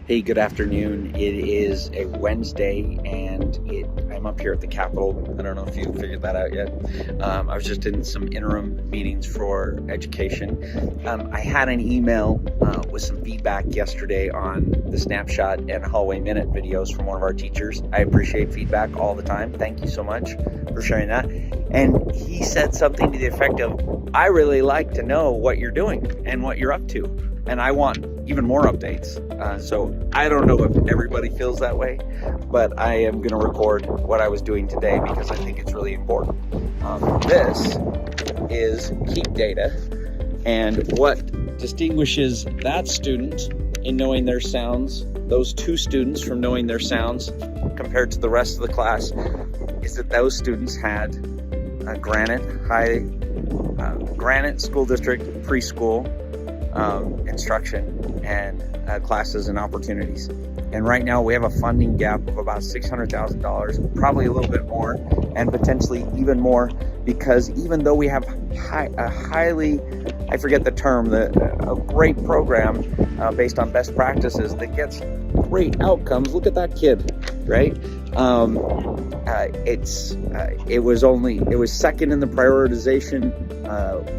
Hey, good afternoon. It is a Wednesday and I'm up here at the Capitol. I don't know if you figured that out yet. I was just in some interim meetings for education. I had an email with some feedback yesterday on the Snapshot and Hallway Minute videos from one of our teachers. I appreciate feedback all the time. Thank you so much for sharing that. And he said something to the effect of, I really like to know what you're doing and what you're up to. And I want even more updates. So I don't know if everybody feels that way, but I am going to record what I was doing today because I think it's really important. This is keep data, and what distinguishes that student in knowing their sounds, those two students from knowing their sounds compared to the rest of the class, is that those students had Granite School District preschool instruction and classes and opportunities. And right now we have a funding gap of about $600,000, probably a little bit more, and potentially even more, because even though we have a highly, I forget the term, a great program based on best practices that gets great outcomes. Look at that kid, right? It was second in the prioritization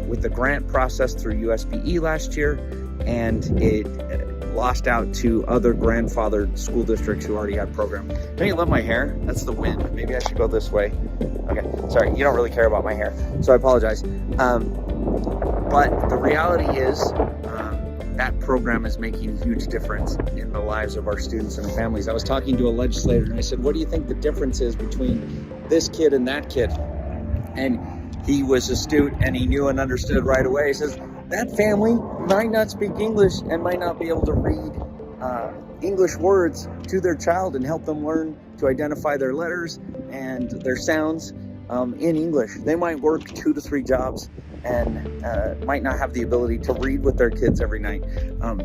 with the grant process through USBE last year, and it lost out to other grandfathered school districts who already had programs. Don't you love my hair? That's the wind. Maybe I should go this way. Okay, sorry, you don't really care about my hair, so I apologize. But the reality is that program is making a huge difference in the lives of our students and families. I was talking to a legislator and I said, what do you think the difference is between this kid and that kid? And he was astute and he knew and understood right away. He says, that family might not speak English and might not be able to read English words to their child and help them learn to identify their letters and their sounds in English. They might work 2 to 3 jobs and might not have the ability to read with their kids every night.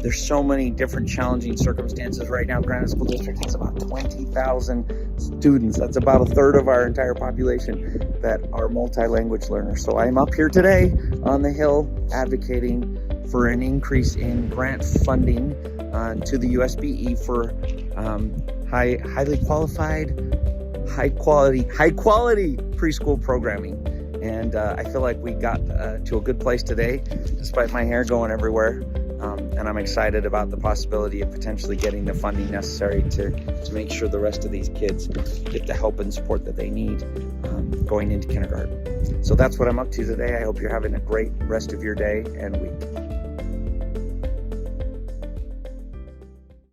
There's so many different challenging circumstances right now. Granite School District has about 20,000 students. That's about a third of our entire population that are multi-language learners. So I'm up here today on the Hill advocating for an increase in grant funding to the USBE for highly qualified, high quality preschool programming. And I feel like we got to a good place today, despite my hair going everywhere. And I'm excited about the possibility of potentially getting the funding necessary to make sure the rest of these kids get the help and support that they need going into kindergarten. So that's what I'm up to today. I hope you're having a great rest of your day and week.